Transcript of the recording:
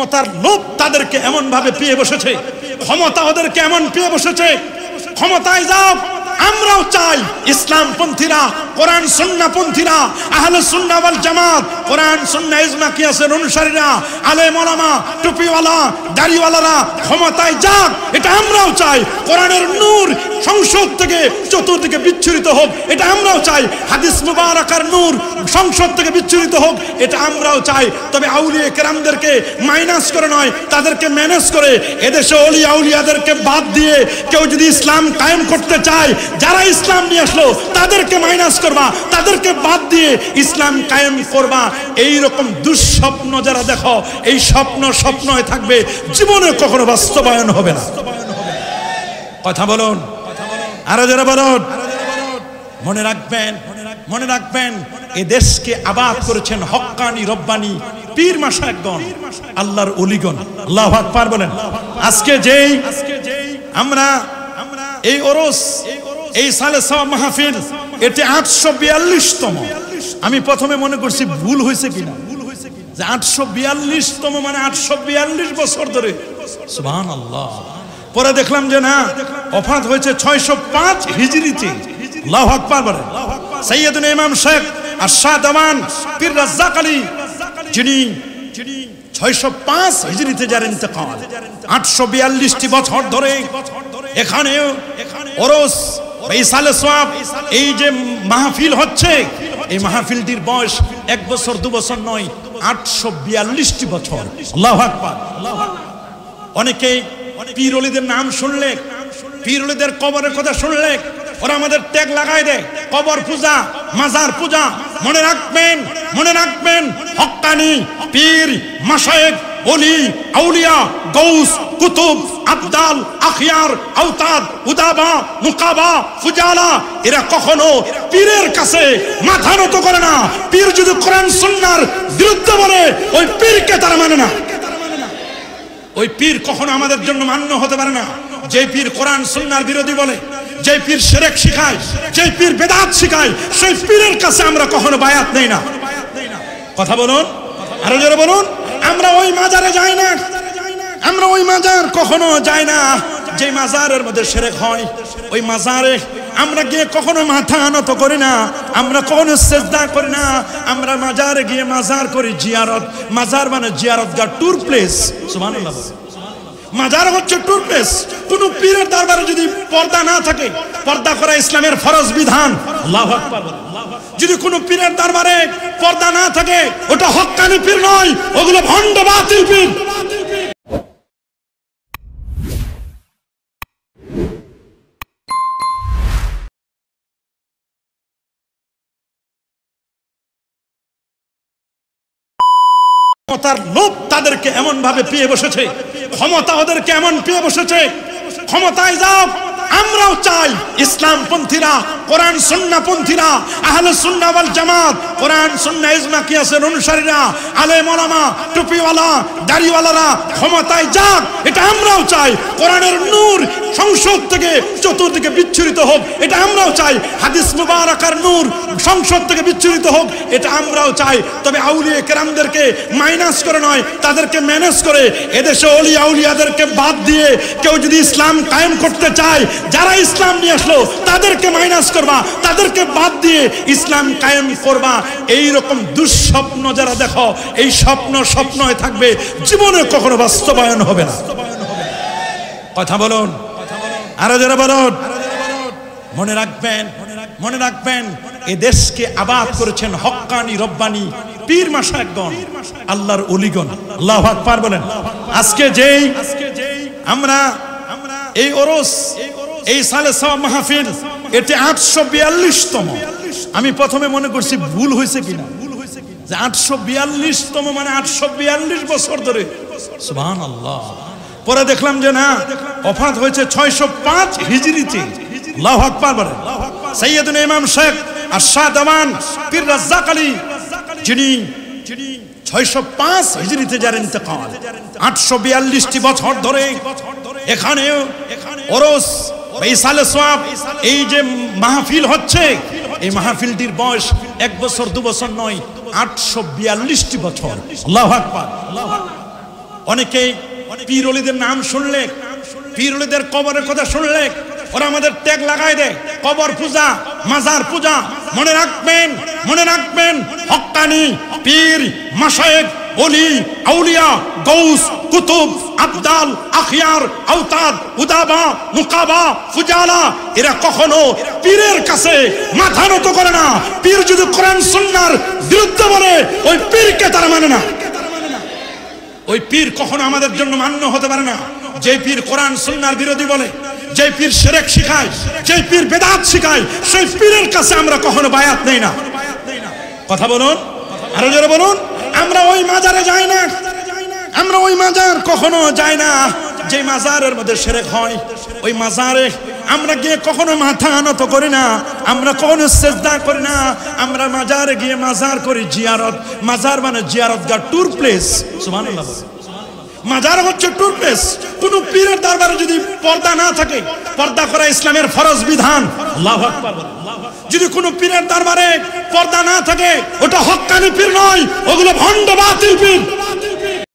ক্ষমতার লোভ তাদেরকে এমন ভাবে পেয়ে বসেছে, ক্ষমতা ওদেরকে এমন পেয়ে বসেছে, ক্ষমতায় যাও। আমরাও চাই ইসলামপন্থীরা, কোরআন সুন্নাহ পন্থীরা, আহলে সুন্নাহ ওয়াল জামাত, কোরআন সুন্নাহ ইজমা কিয়াসের অনুসারীরা, আলেম ওলামা, টুপিওয়ালা, দাড়িওয়ালারা ক্ষমতায় যাক, এটা আমরাও চাই। কোরআনের নূর সংসদ থেকে চতুর্দিকে বিচ্ছুরিত হোক, এটা আমরাও চাই। হাদিস মুবারাকার নূর সংসদ থেকে বিচ্ছুরিত হোক, এটা আমরাও চাই। তবে আউলিয়া কেরামদেরকে মাইনাস করে নয়, তাদেরকে ম্যানেজ করে এদেশে ওলি আউলিয়াদেরকে বাদ দিয়ে কেউ যদি ইসলাম কায়েম করতে চায়, যারা ইসলাম নিয়ে আসলো তাদেরকে মাইনাস করবা, তাদেরকে বাদ দিয়ে ইসলাম কায়েম করবা। এই রকম দুঃস্বপ্ন যারা দেখো, এই স্বপ্ন স্বপ্নই থাকবে, জীবনে কখনো বাস্তবায়ন হবে না। কথা বলুন, আরো যারা বলুন। মনে রাখবেন, মনে রাখবেন, এই দেশকে আবাদ করেছেন হক্কানি রব্বানি পীর মাশায়েখগণ, আল্লাহর ওলিগণ। আল্লাহু আকবার বলেন। আজকে যেই আমরা এই ওরস, এই সালে সওয়াব মাহফিল, এটা 842তম। আমি প্রথমে মনে করছি ভুল হয়েছে কিনা, যে 842তম মানে 842 বছর ধরে। সুবহানাল্লাহ। পরে দেখলাম যে না, ওফাত হয়েছে 605 হিজরিতে। আল্লাহু আকবার বলেন। সাইয়্যিদুনা ইমাম শেখ আরশাদ আমান পীর রাজ্জাক আলী, যিনি 605 হিজরিতে যার ইন্তেকাল, 842টি বছর ধরে এখানে ওরস, এই সালে সওয়াব, এই যে মাহফিল হচ্ছে, এই মাহফিলটির বয়স 1 বছর 2 বছর নয়, 842টি বছর। আল্লাহু আকবার। অনেকেই পীর ওলিদের নাম শুনলে, পীর ওলিদের কবরের কথা শুনলে ওরা আমাদের ট্যাগ লাগায় দেয়, কবর পূজা, মাজার পূজা। মনে রাখবেন, মনে রাখবেন, হক্কানি পীর মাশায়েখ, ওলি আউলিয়া, গৌস, কুতুব, আবদাল, আখিয়ার, আওতাদ, উদাবা, মুকাবা, ফুজালা, এরা কখনো পীরের কাছে মাথা নত করে না। পীর যদি কোরআন সুন্নাহর বিরুদ্ধে বলে, ওই পীরকে তারা মানে না। ওই পীর কখনো আমাদের জন্য মান্য হতে পারে না। যে পীর কোরআন সুন্নাহর বিরোধী বলে, যে পীর শিরক শিখায়, যে পীর বেদাত শিখায়, সেই পীরের কাছে আমরা কখনো বায়াত নেই না। কথা বলুন, আরো জোরে বলুন। আমরা ওই মাজারে যাই না, আমরা ওই মাজার কখনো যাই না যে মাজারের মধ্যে শিরক হয়। ওই মাজারে আমরা গিয়ে কখনো মাথা নত করি না, আমরা কখনো সিজদা করি না। আমরা মাজারে গিয়ে মাজার করি জিয়ারত। মাজার মানে জিয়ারতগাহ, ট্যুর প্লেস। সুবহানাল্লাহ। মাজার হচ্ছে ট্যুর প্লেস। কোন পীরের দরবারে যদি পর্দা না থাকে, পর্দা করা ইসলামের ফরজ বিধান। আল্লাহু আকবার। যদি কোনো পীরের দরবারে পর্দা না থাকে, ওটা হক্কানি পীর নয়, ওগুলো ভণ্ড বাতিল পীর। ক্ষমতার লোভ তাদেরকে এমন ভাবে পেয়ে বসেছে, ক্ষমতা ওদেরকে এমন পেয়ে বসেছে, ক্ষমতায় যাও। আমরাও চাই ইসলামপন্থীরা, কোরআন সুন্নাহ পন্থীরা, আহলে সুন্নাহ ওয়াল জামাত, কোরআন সুন্নাহ ইজমা কিয়াসের অনুসারীরা, আলেম ওলামা, টুপিওয়ালা, দাড়িওয়ালারা ক্ষমতায় যাক, এটা আমরাও চাই। কোরআনের নূর সংসদ থেকে চতুর্দিকে বিচ্ছুরিত হোক, এটা আমরাও চাই। হাদিস মুবারাকার নূর সংসদ থেকে বিচ্ছুরিত হোক, এটা আমরাও চাই। তবে আউলিয়া কেরামদেরকে মাইনাস করে নয়, তাদেরকে ম্যানেজ করে এদেশে ওলি আউলিয়াদেরকে বাদ দিয়ে কেউ যদি ইসলাম কায়েম করতে চায়, যারা ইসলাম নিয়ে আসলো তাদেরকে মাইনাস করবা, তাদেরকে বাদ দিয়ে ইসলাম কায়েম করবা। এই রকম দুঃস্বপ্ন যারা দেখো, এই স্বপ্ন স্বপ্নই থাকবে, জীবনে কখনো বাস্তবায়ন হবে না। কথা বলুন, আরো যারা বলুন। মনে রাখবেন, মনে রাখবেন, এই দেশকে আবাদ করেছেন হক্কানি রব্বানি পীর মাশায়েখগণ, আল্লাহর ওলিগণ। আল্লাহু আকবার বলেন। আজকে যেই আমরা এই ওরস, এই সালে সওয়াব মাহফিল, এটা 842তম। আমি প্রথমে মনে করছি ভুল হয়েছে কিনা, যে 842তম মানে 842 বছর ধরে। সুবহানাল্লাহ। পরে দেখলাম যে না, ওফাত হয়েছে 605 হিজরিতে। আল্লাহু আকবার বলেন। সাইয়্যিদুনা ইমাম শেখ আরশাদ আমান পীর রাজ্জাক আলী, যিনি 605 হিজরিতে যার ইন্তেকাল, 842টি বছর ধরে এখানে ওরস, এই সালে সওয়াব, এই যে মাহফিল হচ্ছে, এই মাহফিলটির বয়স 1 বছর 2 বছর নয়, 842টি বছর। আল্লাহু আকবার। অনেকেই পীর ওলিদের নাম শুনলে, পীর ওলিদের কবরের কথা শুনলে ওরা আমাদের ট্যাগ লাগায় দেয়, কবর পূজা, মাজার পূজা। মনে রাখবেন, মনে রাখবেন, হক্কানি পীর, মাশায়েখ, ওলি, আউলিয়া, গৌস, কুতুব, আবদাল, আখিয়ার, আওতাদ, উদাবা, মুকাবা, ফুজালা এরা কখনো পীরের কাছে মাথা নত করে না। পীর যদি কোরআন সুন্নাহর বিরুদ্ধে বলে ওই পীরকে তারা মানে না। ওই পীর কখনো আমাদের জন্য মান্য হতে পারে না। যে পীর কোরআন সুন্নাহর বিরোধী বলে, যে পীর শিরক শিখায়, যে পীর বেদাত শিখায়, সেই পীরের কাছে আমরা কখনো বায়াত নেই না। কথা বলুন, আরো জোরে বলুন। আমরা ওই মাজারে যাই না, আমরা ওই মাজার কখনো যাই না যে মাজারের মধ্যে শিরক হয়। ওই মাজারে আমরা গিয়ে কখনো মাথা নত করি না, আমরা কখনো সিজদা করি না। আমরা মাজারে গিয়ে মাজার করি জিয়ারত। মাজার মানে জিয়ারতগাহ, ট্যুর প্লেস। সুবহানাল্লাহ। মাজার হচ্ছে ট্যুর প্লেস। কোন পীরের দরবারে যদি পর্দা না থাকে, পর্দা করা ইসলামের ফরজ বিধান। আল্লাহু আকবার। যদি কোন পীরের দরবারে পর্দা না থাকে ওটা হক্কানি পীর নয়, ওগুলো ভণ্ড বাতিল পীর।